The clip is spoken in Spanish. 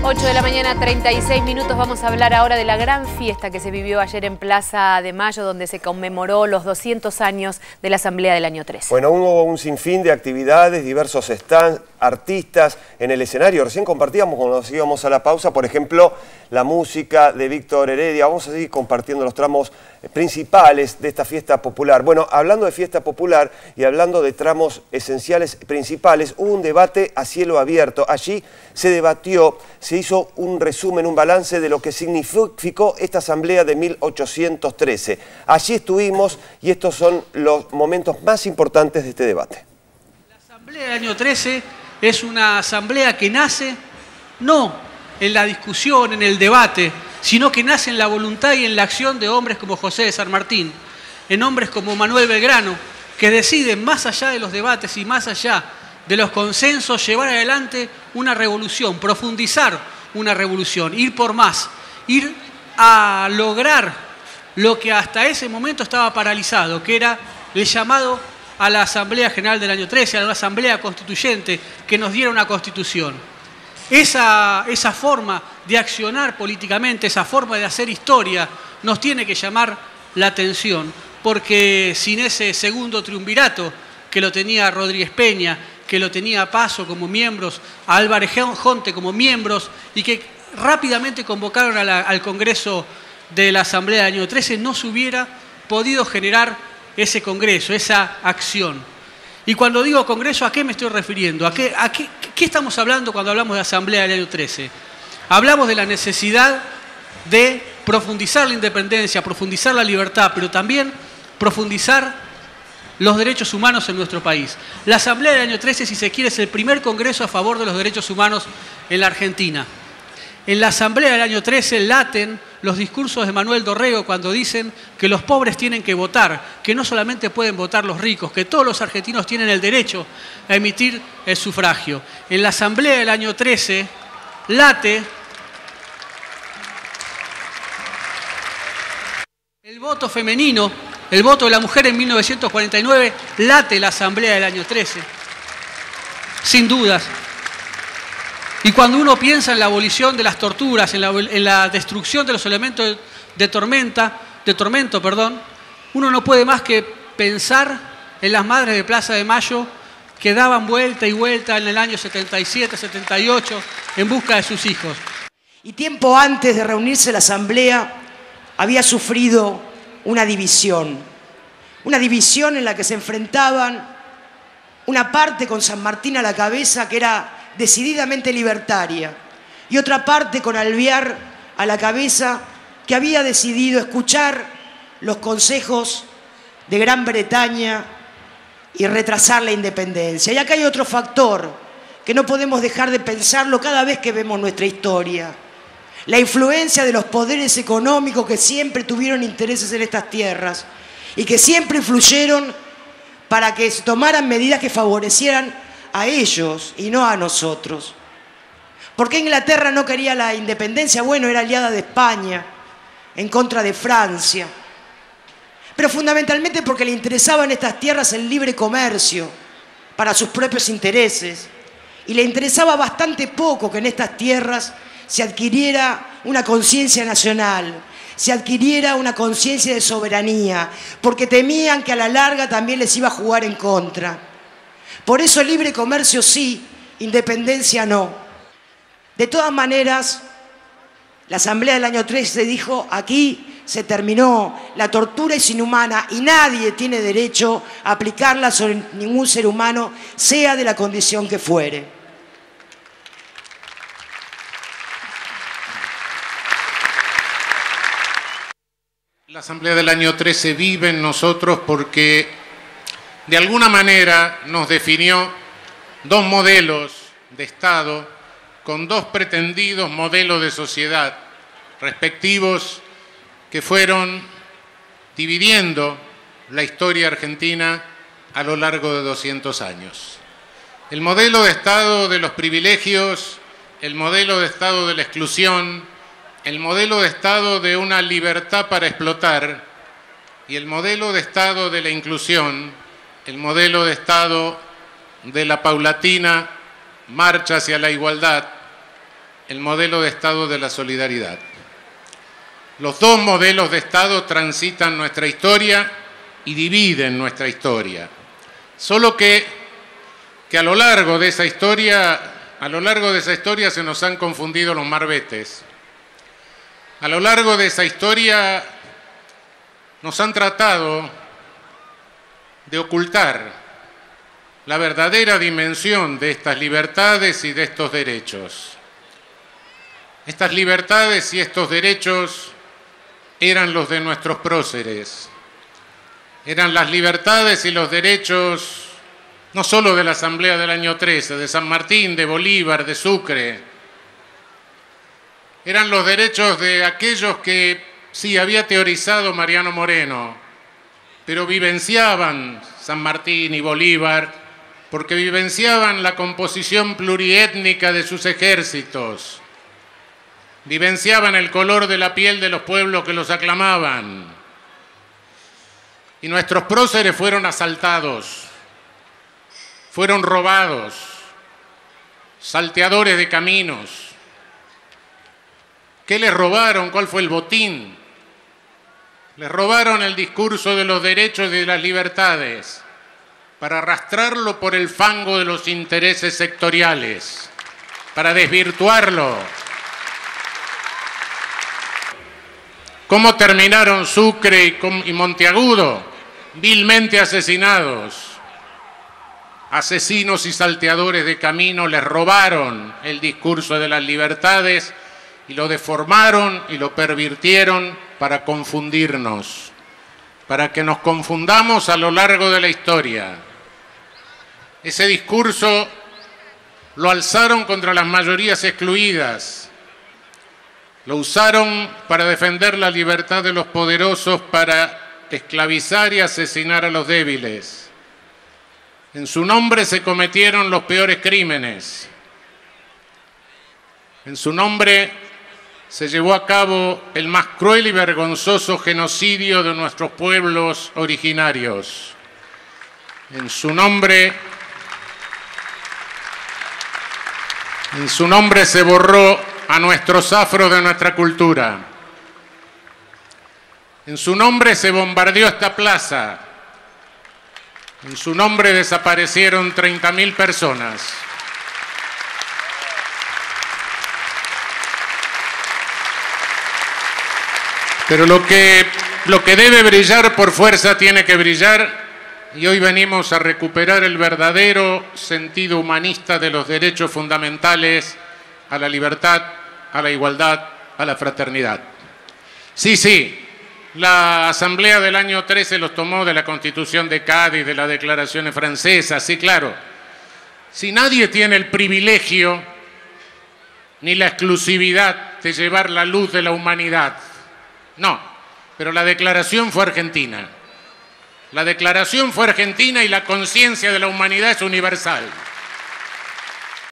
8 de la mañana, 36 minutos. Vamos a hablar ahora de la gran fiesta que se vivió ayer en Plaza de Mayo, donde se conmemoró los 200 años de la Asamblea del año 13. Bueno, hubo un sinfín de actividades, diversos stands, artistas en el escenario. Recién compartíamos cuando nos íbamos a la pausa, por ejemplo, la música de Víctor Heredia. Vamos a seguir compartiendo los tramos principales de esta fiesta popular. Bueno, hablando de fiesta popular y hablando de tramos esenciales principales, hubo un debate a cielo abierto. Allí se debatió, se hizo un resumen, un balance de lo que significó esta asamblea de 1813. Allí estuvimos y estos son los momentos más importantes de este debate. La asamblea del año 13 es una asamblea que nace no en la discusión, en el debate, sino que nace en la voluntad y en la acción de hombres como José de San Martín, en hombres como Manuel Belgrano, que deciden, más allá de los debates y más allá de los consensos, llevar adelante una revolución, profundizar una revolución, ir por más, ir a lograr lo que hasta ese momento estaba paralizado, que era el llamado a la Asamblea General del año 13, a una asamblea constituyente que nos diera una constitución. Esa forma de accionar políticamente, esa forma de hacer historia, nos tiene que llamar la atención, porque sin ese segundo triunvirato que lo tenía Rodríguez Peña, que lo tenía Paso como miembros, a Álvarez Jonte como miembros, y que rápidamente convocaron al Congreso de la Asamblea del año 13, no se hubiera podido generar ese Congreso, esa acción. Y cuando digo Congreso, ¿a qué me estoy refiriendo? ¿Qué estamos hablando cuando hablamos de Asamblea del año 13? Hablamos de la necesidad de profundizar la independencia, profundizar la libertad, pero también profundizar los derechos humanos en nuestro país. La Asamblea del año 13, si se quiere, es el primer congreso a favor de los derechos humanos en la Argentina. En la Asamblea del año 13 laten los discursos de Manuel Dorrego cuando dicen que los pobres tienen que votar, que no solamente pueden votar los ricos, que todos los argentinos tienen el derecho a emitir el sufragio. En la Asamblea del año 13 late el voto femenino, el voto de la mujer en 1949, late la Asamblea del año 13, sin dudas. Y cuando uno piensa en la abolición de las torturas, en la destrucción de los elementos de tormento, uno no puede más que pensar en las madres de Plaza de Mayo que daban vuelta y vuelta en el año 77, 78, en busca de sus hijos. Y tiempo antes de reunirse la Asamblea, había sufrido una división en la que se enfrentaban una parte con San Martín a la cabeza, que era decididamente libertaria, y otra parte con Alvear a la cabeza, que había decidido escuchar los consejos de Gran Bretaña y retrasar la independencia. Y acá hay otro factor que no podemos dejar de pensarlo cada vez que vemos nuestra historia: la influencia de los poderes económicos que siempre tuvieron intereses en estas tierras y que siempre influyeron para que se tomaran medidas que favorecieran a ellos y no a nosotros. ¿Por qué Inglaterra no quería la independencia? Bueno, era aliada de España, en contra de Francia. Pero fundamentalmente porque le interesaba en estas tierras el libre comercio para sus propios intereses. Y le interesaba bastante poco que en estas tierras se adquiriera una conciencia nacional, se adquiriera una conciencia de soberanía, porque temían que a la larga también les iba a jugar en contra. Por eso libre comercio sí, independencia no. De todas maneras, la Asamblea del año 13 dijo: aquí se terminó, la tortura es inhumana y nadie tiene derecho a aplicarla sobre ningún ser humano, sea de la condición que fuere. La Asamblea del año 13 vive en nosotros porque de alguna manera nos definió dos modelos de Estado con dos pretendidos modelos de sociedad respectivos que fueron dividiendo la historia argentina a lo largo de 200 años. El modelo de Estado de los privilegios, el modelo de Estado de la exclusión, el modelo de Estado de una libertad para explotar y el modelo de Estado de la inclusión, el modelo de Estado de la paulatina marcha hacia la igualdad, el modelo de Estado de la solidaridad. Los dos modelos de Estado transitan nuestra historia y dividen nuestra historia. Solo que a lo largo de esa historia se nos han confundido los marbetes. A lo largo de esa historia nos han tratado de ocultar la verdadera dimensión de estas libertades y de estos derechos. Estas libertades y estos derechos eran los de nuestros próceres. Eran las libertades y los derechos no solo de la Asamblea del año 13, de San Martín, de Bolívar, de Sucre. Eran los derechos de aquellos que, sí, había teorizado Mariano Moreno, pero vivenciaban San Martín y Bolívar, porque vivenciaban la composición pluriétnica de sus ejércitos, vivenciaban el color de la piel de los pueblos que los aclamaban. Y nuestros próceres fueron asaltados, fueron robados, salteadores de caminos. ¿Qué les robaron? ¿Cuál fue el botín? Les robaron el discurso de los derechos y de las libertades para arrastrarlo por el fango de los intereses sectoriales, para desvirtuarlo. ¿Cómo terminaron Sucre y Monteagudo? Vilmente asesinados. Asesinos y salteadores de camino les robaron el discurso de las libertades y lo deformaron y lo pervirtieron para confundirnos, para que nos confundamos a lo largo de la historia. Ese discurso lo alzaron contra las mayorías excluidas, lo usaron para defender la libertad de los poderosos, para esclavizar y asesinar a los débiles. En su nombre se cometieron los peores crímenes. En su nombre se llevó a cabo el más cruel y vergonzoso genocidio de nuestros pueblos originarios. En su nombre se borró a nuestros afros de nuestra cultura. En su nombre se bombardeó esta plaza. En su nombre desaparecieron 30.000 personas. Pero lo que debe brillar por fuerza tiene que brillar, y hoy venimos a recuperar el verdadero sentido humanista de los derechos fundamentales a la libertad, a la igualdad, a la fraternidad. Sí, la Asamblea del año 13 los tomó de la Constitución de Cádiz, de las declaraciones francesas, sí, claro. Si nadie tiene el privilegio ni la exclusividad de llevar la luz de la humanidad, no, pero la declaración fue argentina. La declaración fue argentina y la conciencia de la humanidad es universal.